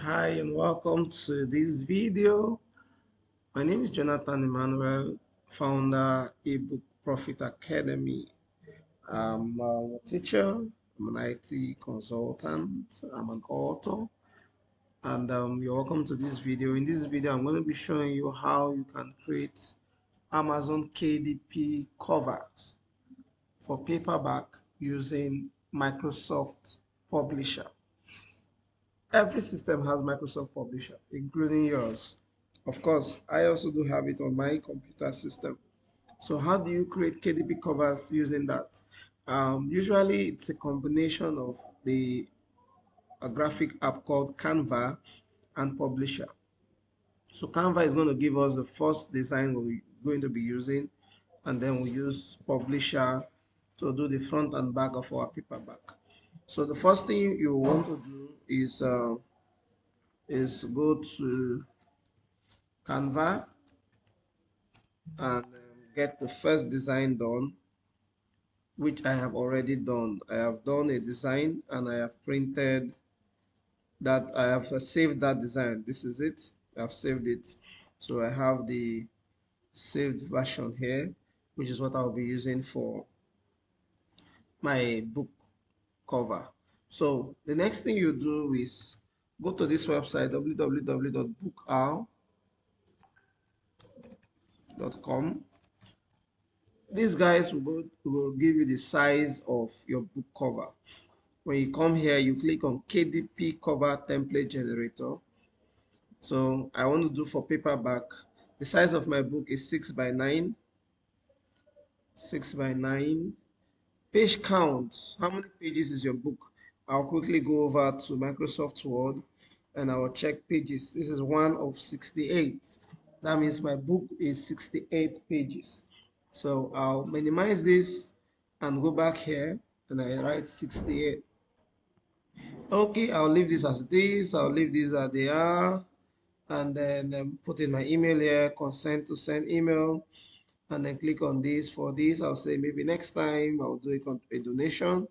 Hi and welcome to this video. My name is Jonathan Emmanuel, founder ebook Profit Academy. I'm a teacher, I'm an IT consultant, I'm an author, and you're welcome to this video. In this video, I'm going to be showing you how you can create Amazon KDP covers for paperback using Microsoft Publisher. Every system has Microsoft Publisher, including yours. Of course, I also do have it on my computer system. So how do you create KDP covers using that? Usually it's a combination of a graphic app called Canva and Publisher. So Canva is going to give us the first design we're going to be using, and then we use Publisher to do the front and back of our paperback. So the first thing you want to do is go to Canva and get the first design done, which I have already done. I have done a design and I have printed that. I have saved that design. This is it. I've saved it. So I have the saved version here, which is what I'll be using for my book cover. So the next thing you do is go to this website www.bookowl.com. These guys will give you the size of your book cover. When you come here, you click on KDP cover template generator. So I want to do for paperback. The size of my book is 6 by 9. 6 by 9. Page count. How many pages is your book? I'll quickly go over to Microsoft Word and I will check pages. This is one of 68. That means my book is 68 pages. So I'll minimize this and go back here and I write 68. Okay, I'll leave this as it is. I'll leave these as they are, and then put in my email here, consent to send email, and then click on this. For this, I'll say maybe next time I'll do a donation,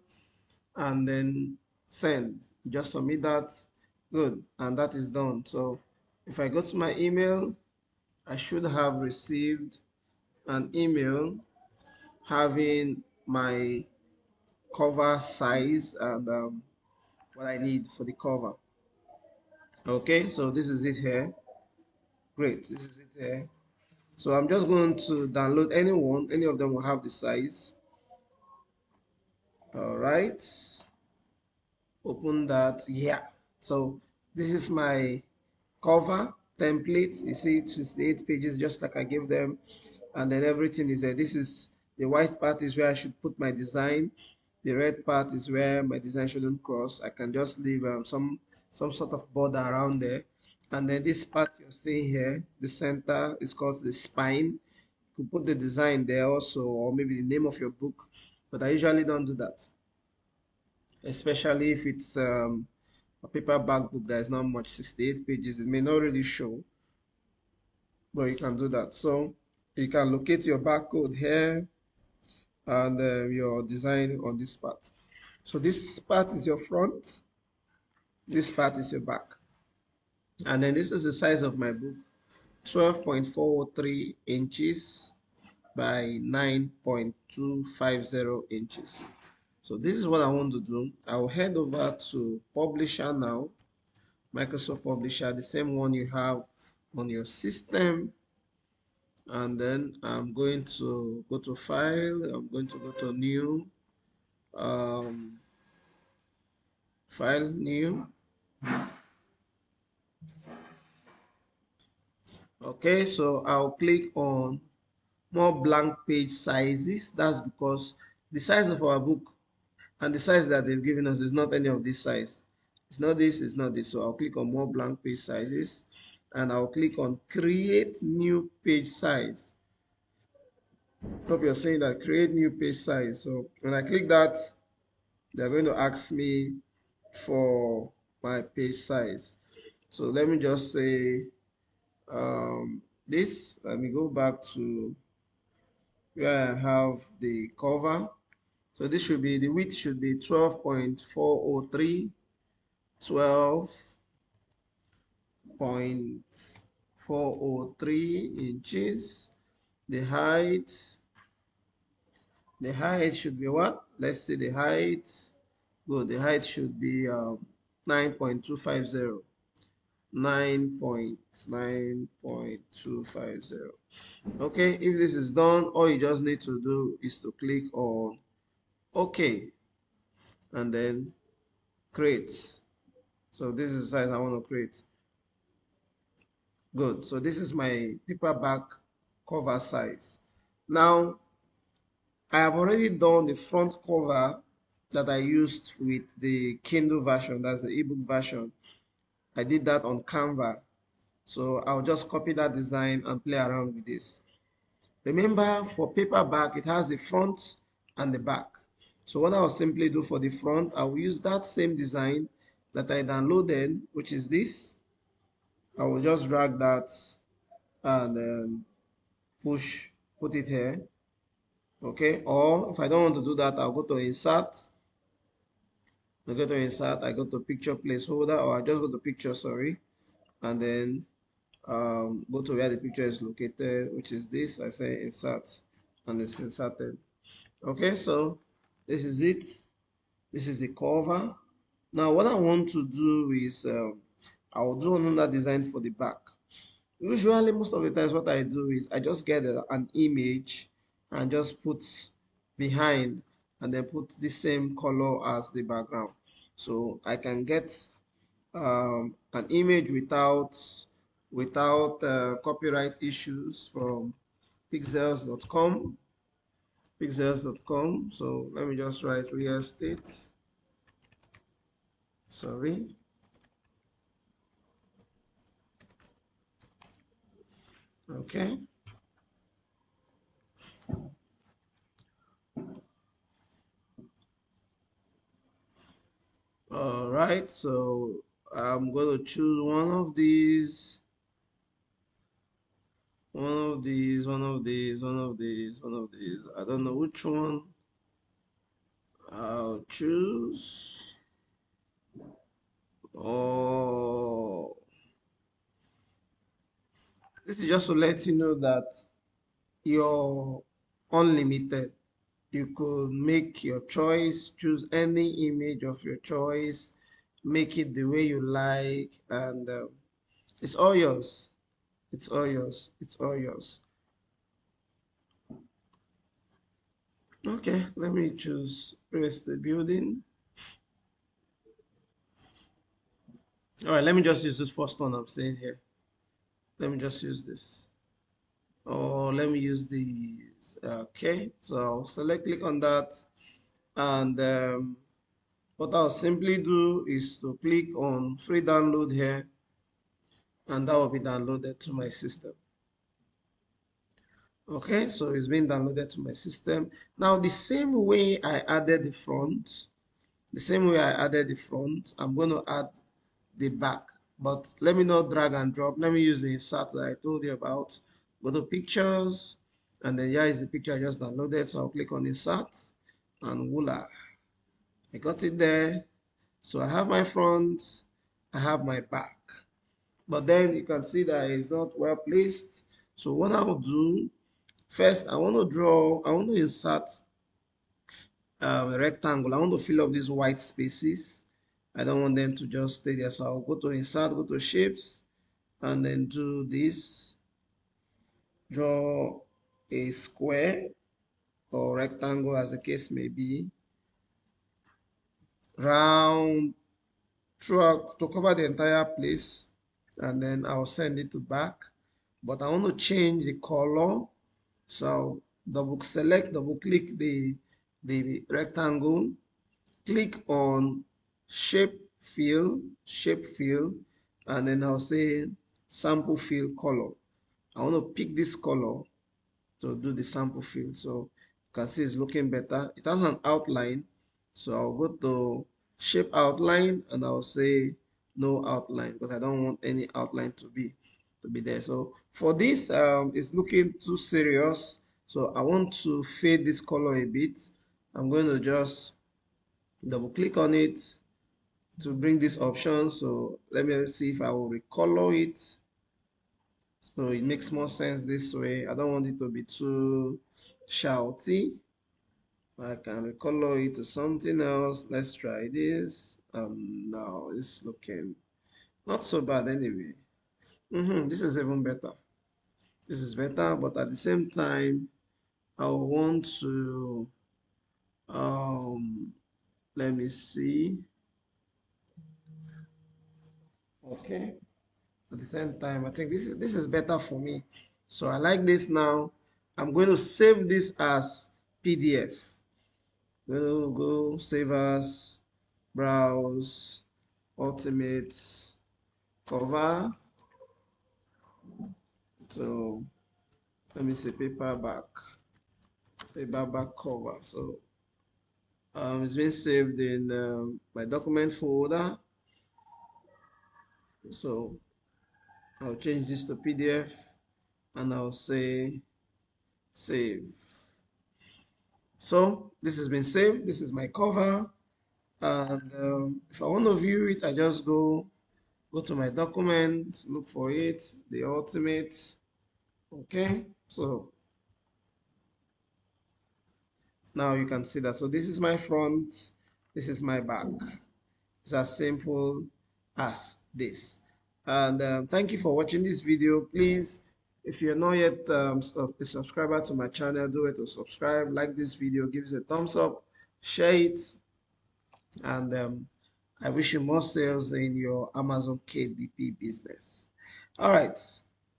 and then send. You just submit that. Good, and that is done. So if I go to my email, I should have received an email having my cover size and what I need for the cover. Okay, so this is it here. Great, this is it here. So I'm just going to download any of them will have the size. All right, open that. Yeah, so this is my cover template. You see it's the 8 pages just like I gave them, and then everything is there. This is the white part is where I should put my design. The red part is where my design shouldn't cross. I can just leave some sort of border around there. And then this part you're seeing here, the center is called the spine. You could put the design there also, or maybe the name of your book, but I usually don't do that, especially if it's a paperback book that is not much, 68 pages. It may not really show, but you can do that. So you can locate your barcode here and your design on this part. So this part is your front, this part is your back, and then this is the size of my book, 12.403 inches by 9.250 inches. So this is what I want to do. I'll head over to Publisher now, Microsoft Publisher, the same one you have on your system, and then I'm going to go to File. I'm going to go to New, File, New. Okay, so I'll click on more blank page sizes. That's because the size of our book and the size that they've given us is not any of this size. It's not this, it's not this. So I'll click on more blank page sizes and I'll click on create new page size. Hope you're saying that create new page size. So when I click that, they're going to ask me for my page size. So let me just say this. Let me go back to where I have the cover. So this should be, the width should be 12.403, 12, 0.403 inches. The height should be what? Let's see the height. Good. The height should be 9.250. 9.250. Okay, if this is done, all you just need to do is to click on OK and then create. So this is the size I want to create. Good. So this is my paperback cover size. Now I have already done the front cover that I used with the Kindle version, that's the ebook version. I did that on Canva. So I'll just copy that design and play around with this. Remember, for paperback, it has the front and the back. So what I'll simply do for the front, I'll use that same design that I downloaded, which is this. I will just drag that and then put it here. Okay, or if I don't want to do that, I'll go to insert. I go to insert, I go to picture placeholder, or I just go to picture, sorry, and then go to where the picture is located, which is this. I say insert, and it's inserted. Okay, so this is it. This is the cover. Now what I want to do is I will do another design for the back. Usually, most of the times, what I do is I just get an image and just put behind and then put the same color as the background. So I can get an image without copyright issues from pixels.com. So let me just write real estate. Sorry. Okay. All right, so I'm going to choose one of these. One of these. I don't know which one I'll choose. Oh, this is just to let you know that you're unlimited. You could make your choice, choose any image of your choice, make it the way you like, and it's all yours. It's all yours. It's all yours. Okay, let me choose press the building. All right, let me just use this first one I'm saying here. Let me just use this. Or let me use these. Okay, so I'll click on that, and what I'll simply do is to click on free download here, and that will be downloaded to my system. Okay, so it's been downloaded to my system. Now, the same way I added the front, I'm going to add the back. But let me not drag and drop. Let me use the insert that I told you about. Go to pictures, and then here is the picture I just downloaded. So I'll click on insert, and voila, I got it there. So I have my front, I have my back. But then you can see that it's not well placed. So what I'll do, first, I want to insert a rectangle. I want to fill up these white spaces. I don't want them to just stay there. So I'll go to insert, go to shapes, and then do this. Draw a square or rectangle, as the case may be, round throughout to cover the entire place, and then I'll send it to back. But I want to change the color. So double click the rectangle, click on shape fill, and then I'll say sample fill color. I want to pick this color to do the sample fill. So you can see it's looking better. It has an outline. So I'll go to shape outline, and I'll say no outline because I don't want any outline to be there. So for this, it's looking too serious. So I want to fade this color a bit. I'm going to just double click on it, to bring this option. So let me see if I will recolor it. So it makes more sense this way. I don't want it to be too shouty. I can recolor it to something else. Let's try this. Now it's looking not so bad anyway. This is even better. This is better, but at the same time, I want to let me see. Okay. At the same time, I think this is better for me. So I like this now. I'm going to save this as PDF. Go save as browse ultimate cover. So let me say paperback cover. So it's been saved in my document folder. So I'll change this to PDF and I'll say save. So this has been saved. This is my cover. And if I want to view it, I just go to my document, look for it, the ultimate. Okay, so now you can see that. So this is my front, this is my back. It's as simple as this. And thank you for watching this video. Please, if you're not yet a subscriber to my channel, do it to subscribe, like this video, give us a thumbs up, share it, and I wish you more sales in your Amazon KDP business. All right,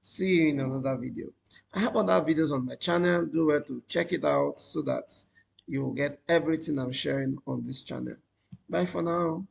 see you in another video. I have other videos on my channel. Do well to check it out so that you will get everything I'm sharing on this channel. Bye for now.